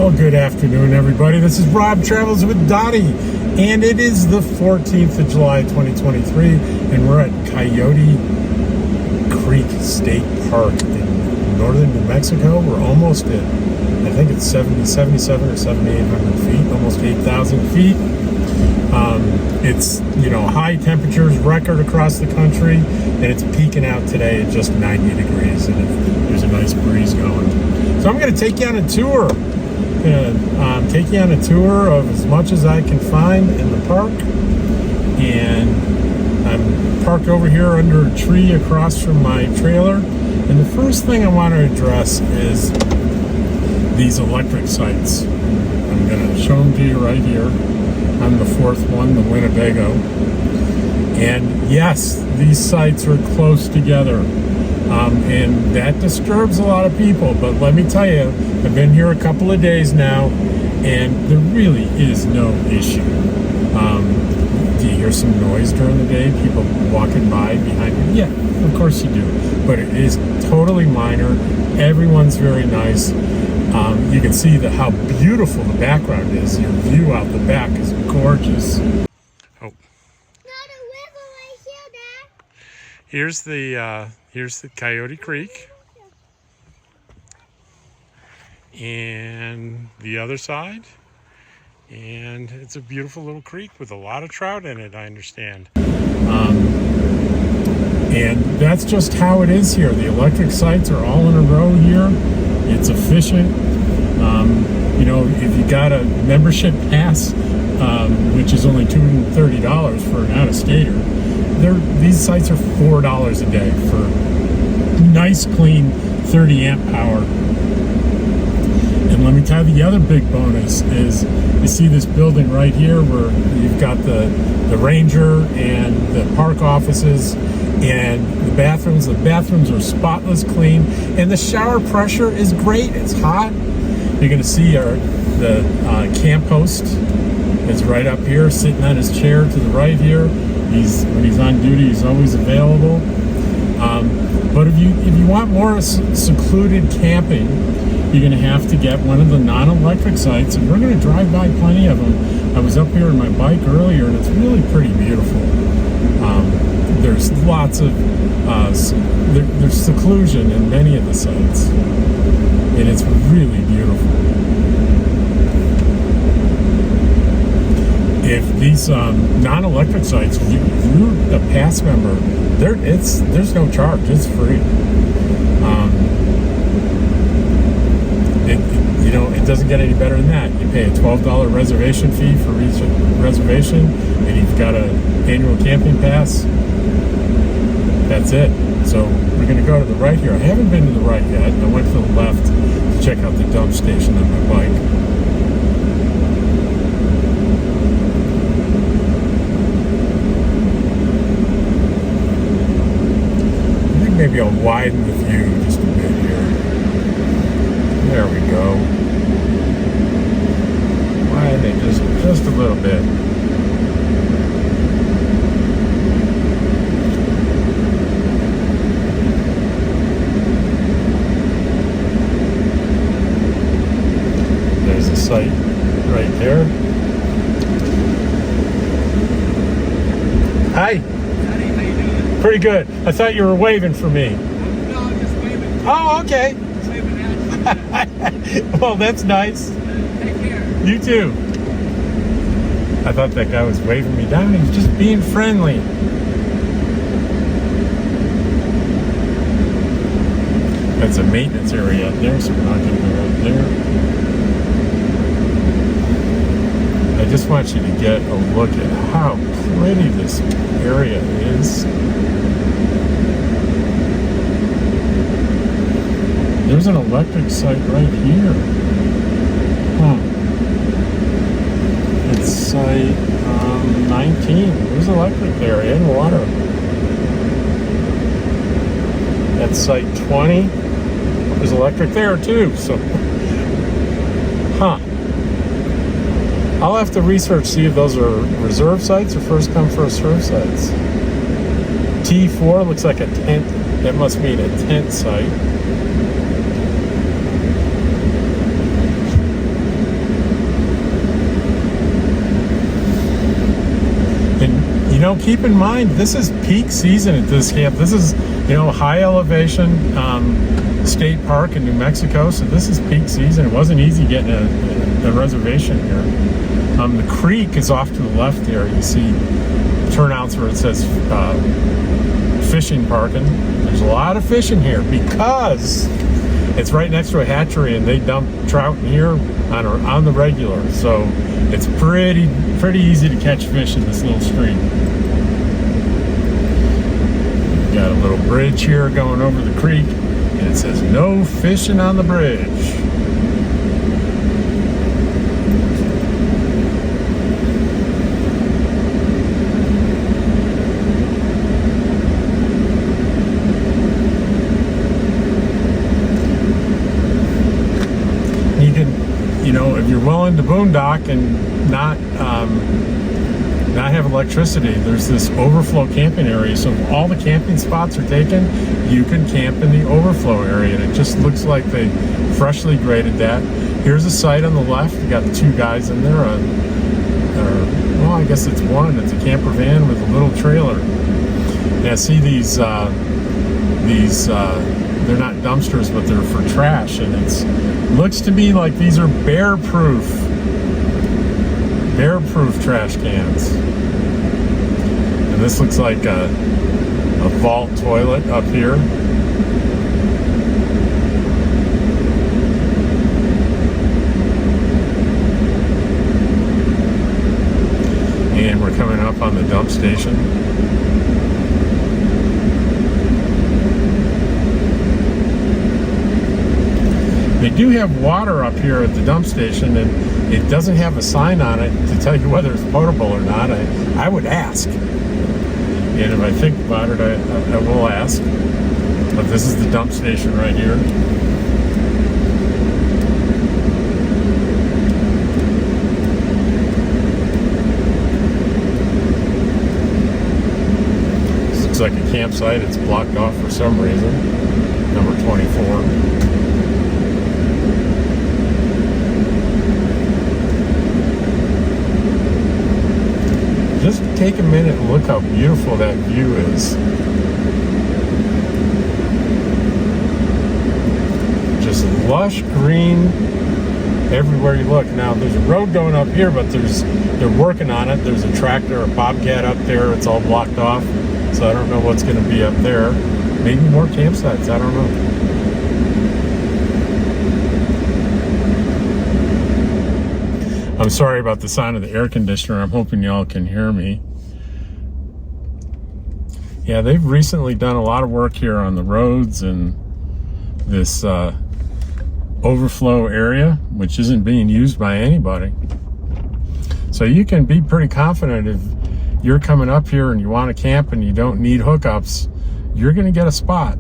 Well, good afternoon, everybody. This is Rob Travels with Dottie, and it is the 14th of July, 2023, and we're at Coyote Creek State Park in northern New Mexico. We're almost at, I think it's 77 or 7,800 feet, almost 8,000 feet. It's, high temperatures record across the country, and it's peaking out today at just 90 degrees, and there's a nice breeze going. So I'm going to take you on a tour. Take you on a tour of as much as I can find in the park. And I'm parked over here under a tree across from my trailer. And the first thing I want to address is these electric sites. I'm going to show them to you right here. I'm the fourth one, the Winnebago. And yes, these sites are close together. And that disturbs a lot of people, but let me tell you, I've been here a couple of days now, and there really is no issue. Do you hear some noise during the day? People walking by behind you? Yeah, of course you do. But it is totally minor. Everyone's very nice. You can see how beautiful the background is. Your view out the back is gorgeous. Oh. Here's the Coyote Creek, and the other side, and it's a beautiful little creek with a lot of trout in it, I understand. And that's just how it is here. The electric sites are all in a row here. It's efficient. If you got a membership pass, which is only $230 for an out-of-stater, these sites are $4 a day for nice, clean 30 amp power. And let me tell you, the other big bonus is you see this building right here where you've got the ranger and the park offices and the bathrooms. The bathrooms are spotless clean, and the shower pressure is great. It's hot. You're going to see the camp host is right up here, sitting on his chair to the right here. When he's on duty, he's always available. But if you want more secluded camping, you're going to have to get one of the non-electric sites, and we're going to drive by plenty of them. I was up here on my bike earlier, and it's really pretty beautiful. There's lots of there's seclusion in many of the sites, and it's really beautiful. If these non-electric sites, if you're a pass member, there's no charge. It's free. It doesn't get any better than that. You pay a $12 reservation fee for each reservation, and you've got an annual camping pass. That's it. So we're going to go to the right here. I haven't been to the right yet. I went to the left to check out the dump station on my bike. Maybe I'll widen the view just a bit here. There we go. Widen it just a little bit. There's a site right there. Hi. Pretty good. I thought you were waving for me. No, I'm just waving. Oh, okay. Just waving at you. Well, that's nice. Take care. You too. I thought that guy was waving me down. He was just being friendly. That's a maintenance area up there, so we're not going to go right there. I just want you to get a look at how pretty this area is. There's an electric site right here. It's site 19. There's electric there and water. That's site 20. There's electric there too. So, I'll have to research, see if those are reserve sites or first come, first served sites. T4 looks like a tent. That must mean a tent site. keep in mind, this is peak season at this camp. This is, high elevation state park in New Mexico. So this is peak season. It wasn't easy getting a reservation here. The creek is off to the left here. You see turnouts where it says fishing parking. There's a lot of fishing here because it's right next to a hatchery, and they dump trout in here on the regular. So it's pretty easy to catch fish in this little stream. We've got a little bridge here going over the creek, and it says no fishing on the bridge. If you're willing to boondock and not have electricity, there's this overflow camping area. So if all the camping spots are taken, you can camp in the overflow area, and it just looks like they freshly graded that. Here's a site on the left. You got the two guys in there. Well, I guess it's one. It's a camper van with a little trailer. Yeah, see these. They're not dumpsters, but they're for trash, and looks to me like these are bear-proof trash cans. And this looks like a vault toilet up here. And we're coming up on the dump station. They do have water up here at the dump station, and it doesn't have a sign on it to tell you whether it's potable or not. I would ask. And if I think about it, I will ask. But this is the dump station right here. This looks like a campsite. It's blocked off for some reason. Number 24. Just take a minute and look how beautiful that view is. Just lush green everywhere you look. Now there's a road going up here, but they're working on it. There's a tractor, a bobcat up there. It's all blocked off. So I don't know what's going to be up there. Maybe more campsites. I don't know. I'm sorry about the sound of the air conditioner. I'm hoping y'all can hear me. Yeah, they've recently done a lot of work here on the roads and this overflow area, which isn't being used by anybody. So you can be pretty confident if you're coming up here and you want to camp and you don't need hookups, you're going to get a spot.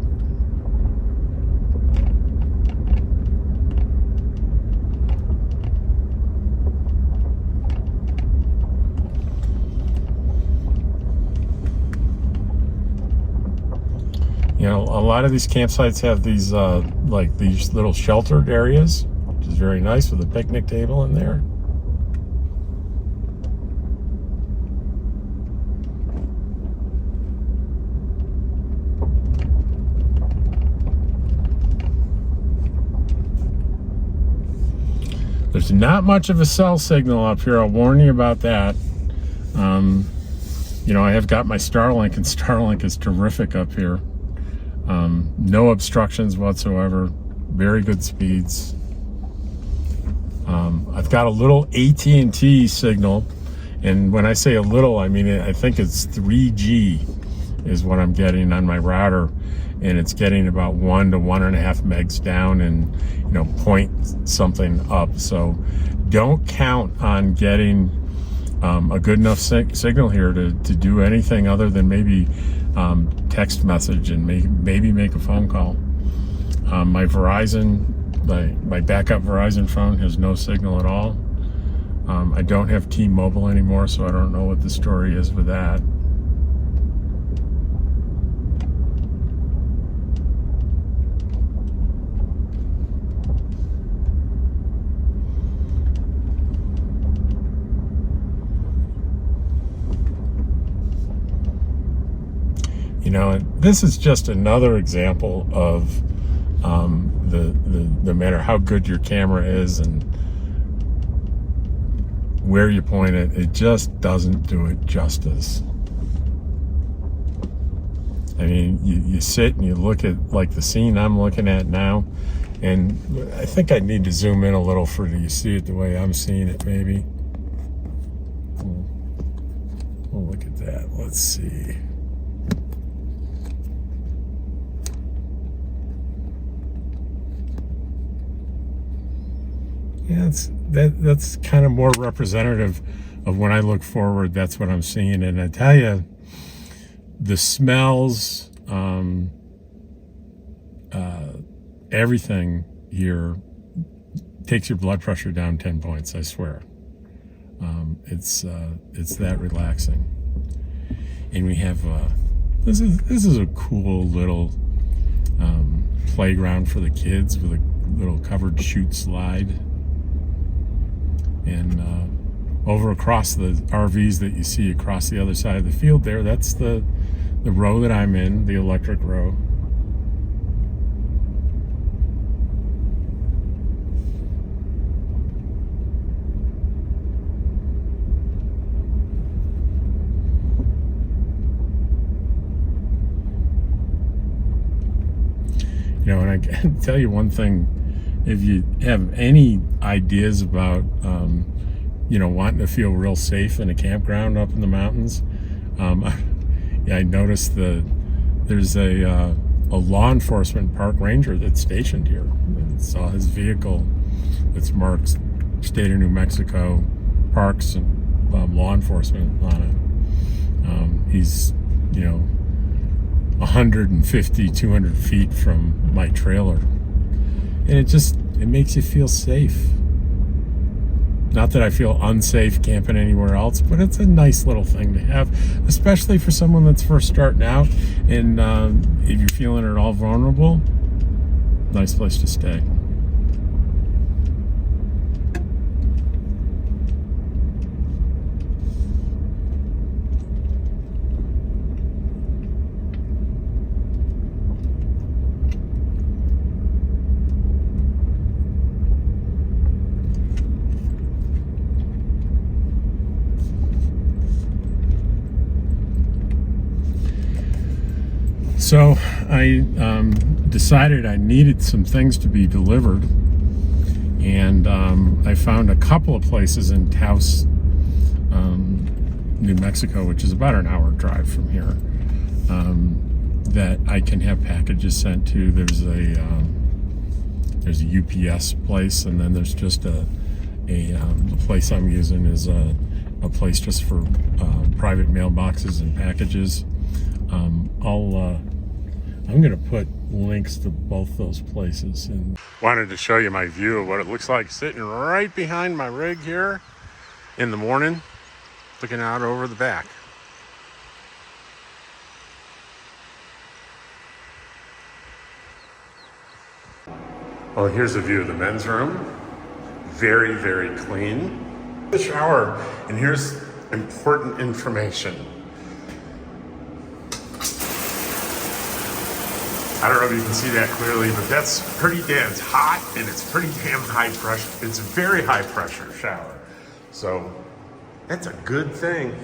A lot of these campsites have these like these little sheltered areas, which is very nice, with a picnic table in there. There's not much of a cell signal up here. I'll warn you about that. I have got my Starlink, and Starlink is terrific up here. No obstructions whatsoever. Very good speeds. I've got a little AT&T signal, and when I say a little, I mean I think it's 3G is what I'm getting on my router, and it's getting about 1 to 1.5 megs down and point something up. So don't count on getting a good enough signal here to do anything other than maybe text message and maybe make a phone call. My Verizon, my backup Verizon phone has no signal at all. I don't have T-Mobile anymore, so I don't know what the story is with that. You know, and this is just another example of no matter how good your camera is and where you point it, it just doesn't do it justice. I mean, you sit and you look at like the scene I'm looking at now, and I think I need to zoom in a little for you to see it the way I'm seeing it, maybe. We'll look at that. Let's see. Yeah, that's kind of more representative of when I look forward. That's what I'm seeing, and I tell you, the smells, everything here takes your blood pressure down 10 points. I swear, it's that relaxing. And we have this is a cool little playground for the kids with a little covered chute slide. And over across the RVs that you see across the other side of the field there, that's the row that I'm in, the electric row. You know, and I can tell you one thing. If you have any ideas about, you know, wanting to feel real safe in a campground up in the mountains, yeah, I noticed there's a law enforcement park ranger that's stationed here. I saw his vehicle that's marked State of New Mexico Parks and law enforcement on it. He's, you know, 150, 200 feet from my trailer. And it makes you feel safe. Not that I feel unsafe camping anywhere else, but it's a nice little thing to have, especially for someone that's first starting out. And if you're feeling at all vulnerable, nice place to stay. So I decided I needed some things to be delivered, and I found a couple of places in Taos, New Mexico, which is about an hour drive from here, that I can have packages sent to. There's a UPS place, and then there's just the place I'm using is a place just for private mailboxes and packages. I'm going to put links to both those places. And wanted to show you my view of what it looks like sitting right behind my rig here in the morning, looking out over the back. Well, here's a view of the men's room. Very, very clean. The shower, and here's important information. I don't know if you can see that clearly, but that's pretty damn hot, and it's pretty damn high pressure. It's a very high pressure shower. So that's a good thing.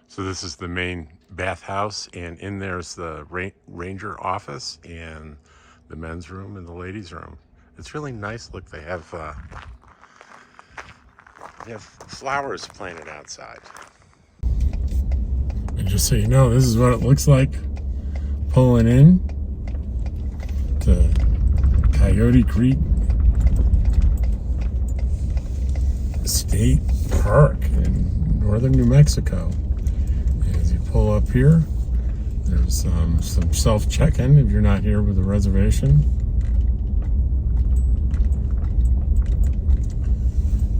So this is the main bathhouse, and in there's the ranger office and the men's room and the ladies' room. It's really nice. Look, they have flowers planted outside. And just so you know, this is what it looks like pulling in to Coyote Creek State Park in northern New Mexico. As you pull up here, there's some self-check-in if you're not here with a reservation.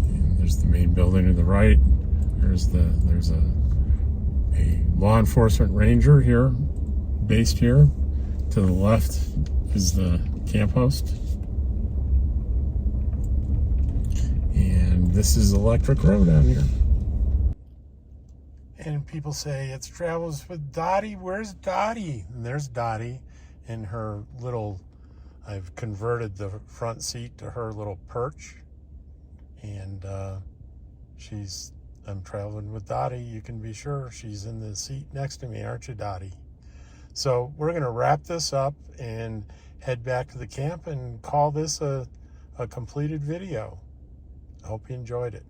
And there's the main building to the right. There's a law enforcement ranger here, based here. To the left is the camp host. And this is Electric Road down here. And people say, it's Travels with Dottie. Where's Dottie? And there's Dottie in her little, I've converted the front seat to her little perch. And I'm traveling with Dottie. You can be sure she's in the seat next to me, aren't you, Dottie? So we're going to wrap this up and head back to the camp and call this a completed video. I hope you enjoyed it.